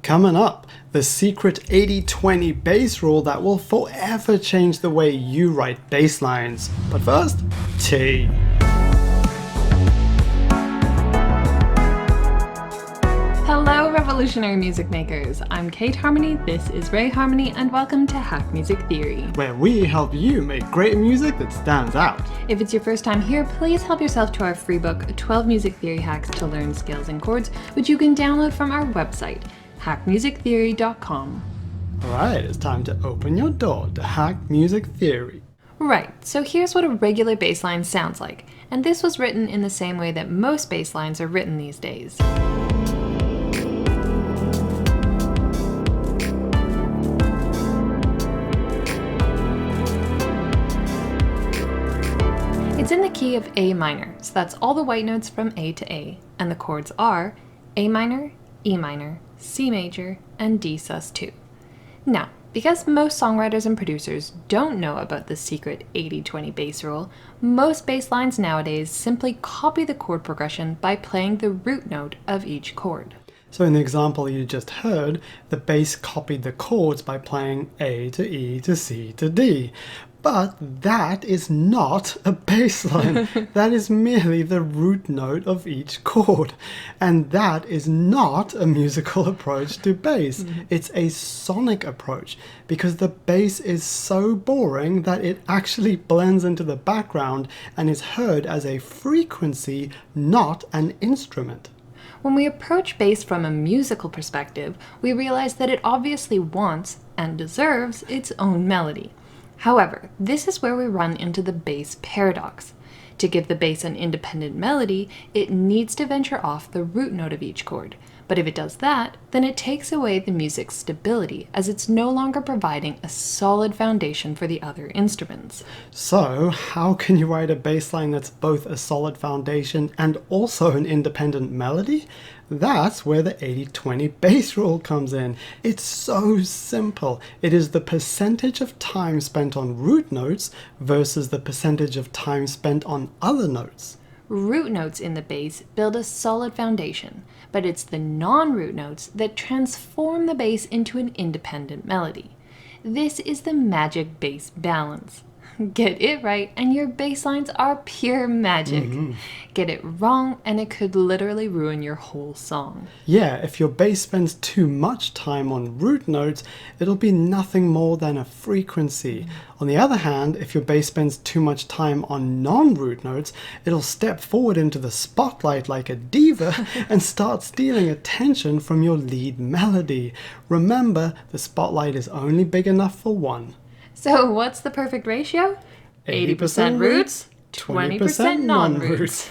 Coming up, the secret 80-20 bass rule that will forever change the way you write bass lines. But first, tea. Hello revolutionary music makers, I'm Kate Harmony, this is Ray Harmony, and welcome to Hack Music Theory, where we help you make great music that stands out. If it's your first time here, please help yourself to our free book, 12 Music Theory Hacks to Learn Scales and Chords, which you can download from our website, hackmusictheory.com. Alright, it's time to open your door to Hack Music Theory. Right, so here's what a regular bass line sounds like, and this was written in the same way that most bass lines are written these days. It's in the key of A minor, so that's all the white notes from A to A, and the chords are A minor, E minor, C major, and D sus2. Now, because most songwriters and producers don't know about the secret 80-20 bass rule, most bass lines nowadays simply copy the chord progression by playing the root note of each chord. So in the example you just heard, the bass copied the chords by playing A to E to C to D. But that is not a bass line. That is merely the root note of each chord. And that is not a musical approach to bass. It's a sonic approach, because the bass is so boring that it actually blends into the background and is heard as a frequency, not an instrument. When we approach bass from a musical perspective, we realize that it obviously wants, and deserves, its own melody. However, this is where we run into the bass paradox. To give the bass an independent melody, it needs to venture off the root note of each chord. But if it does that, then it takes away the music's stability, as it's no longer providing a solid foundation for the other instruments. So, how can you write a bass line that's both a solid foundation and also an independent melody? That's where the 80-20 bass rule comes in. It's so simple. It is the percentage of time spent on root notes versus the percentage of time spent on other notes. Root notes in the bass build a solid foundation, but it's the non-root notes that transform the bass into an independent melody. This is the magic bass balance. Get it right and your bass lines are pure magic. Get it wrong and it could literally ruin your whole song. Yeah, if your bass spends too much time on root notes, it'll be nothing more than a frequency. On the other hand, if your bass spends too much time on non-root notes, it'll step forward into the spotlight like a diva and start stealing attention from your lead melody. Remember, the spotlight is only big enough for one. So what's the perfect ratio? 80% roots, 20% non-roots.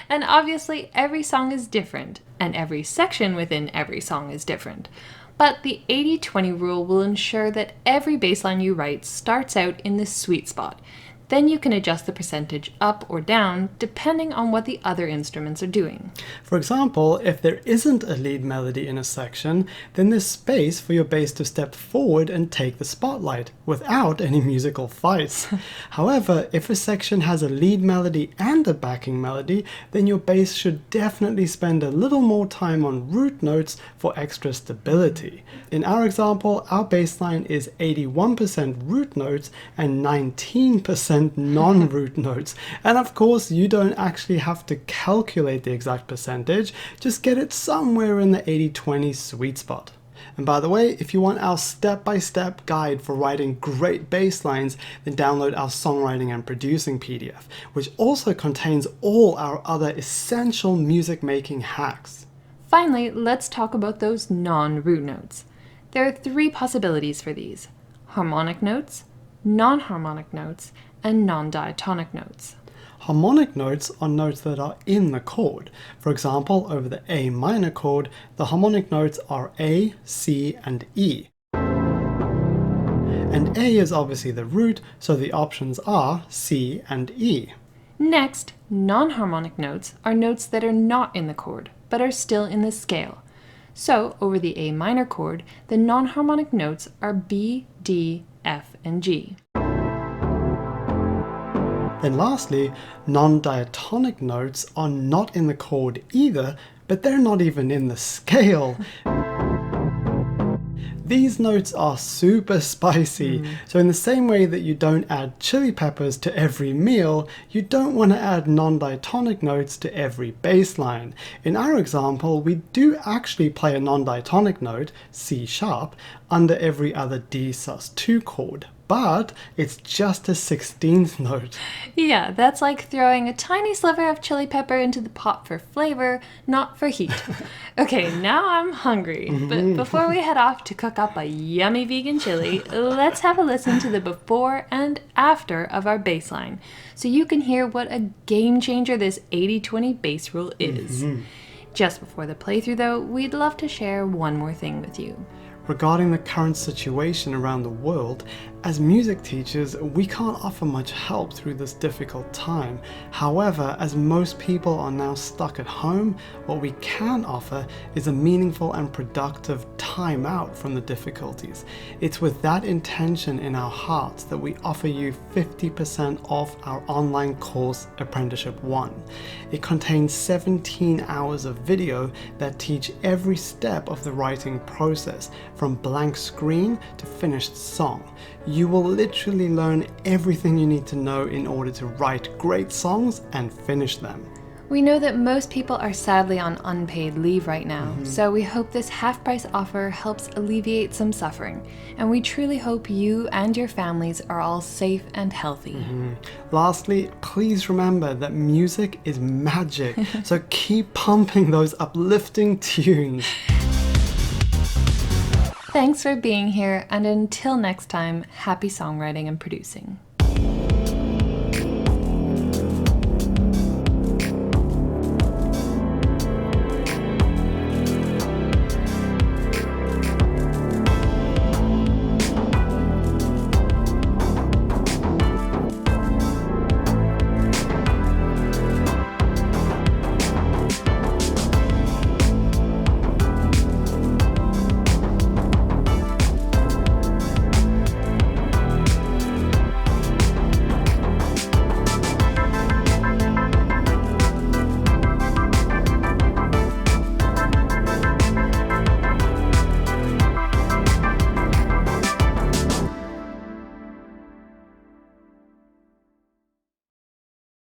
And obviously every song is different, and every section within every song is different. But the 80-20 rule will ensure that every bass line you write starts out in the sweet spot. Then you can adjust the percentage up or down depending on what the other instruments are doing. For example, if there isn't a lead melody in a section, then there's space for your bass to step forward and take the spotlight without any musical fights. However, if a section has a lead melody and a backing melody, then your bass should definitely spend a little more time on root notes for extra stability. In our example, our bass line is 81% root notes and 19% non-root notes. And of course, you don't actually have to calculate the exact percentage, just get it somewhere in the 80-20 sweet spot. And by the way, if you want our step-by-step guide for writing great bass lines, then download our songwriting and producing PDF, which also contains all our other essential music making hacks. Finally, let's talk about those non-root notes. There are three possibilities for these: harmonic notes, non-harmonic notes, and non-diatonic notes. Harmonic notes are notes that are in the chord. For example, over the A minor chord, the harmonic notes are A, C, and E. And A is obviously the root, so the options are C and E. Next, non-harmonic notes are notes that are not in the chord, but are still in the scale. So, over the A minor chord, the non-harmonic notes are B, D, F, and G. Then lastly, non-diatonic notes are not in the chord either, but they're not even in the scale. These notes are super spicy, so in the same way that you don't add chili peppers to every meal, you don't want to add non-diatonic notes to every bass line. In our example, we do actually play a non-diatonic note, C sharp, under every other D sus2 chord, but it's just a 16th note. Yeah, that's like throwing a tiny sliver of chili pepper into the pot for flavor, not for heat. Okay, now I'm hungry, but before we head off to cook up a yummy vegan chili, let's have a listen to the before and after of our bass line, so you can hear what a game changer this 80-20 bass rule is. Just before the playthrough though, we'd love to share one more thing with you. Regarding the current situation around the world, as music teachers, we can't offer much help through this difficult time. However, as most people are now stuck at home, what we can offer is a meaningful and productive time out from the difficulties. It's with that intention in our hearts that we offer you 50% off our online course, Apprenticeship 1. It contains 17 hours of video that teach every step of the writing process, from blank screen to finished song. You will literally learn everything you need to know in order to write great songs and finish them. We know that most people are sadly on unpaid leave right now, so we hope this half-price offer helps alleviate some suffering, and we truly hope you and your families are all safe and healthy. Lastly, please remember that music is magic, so keep pumping those uplifting tunes. Thanks for being here, and until next time, happy songwriting and producing.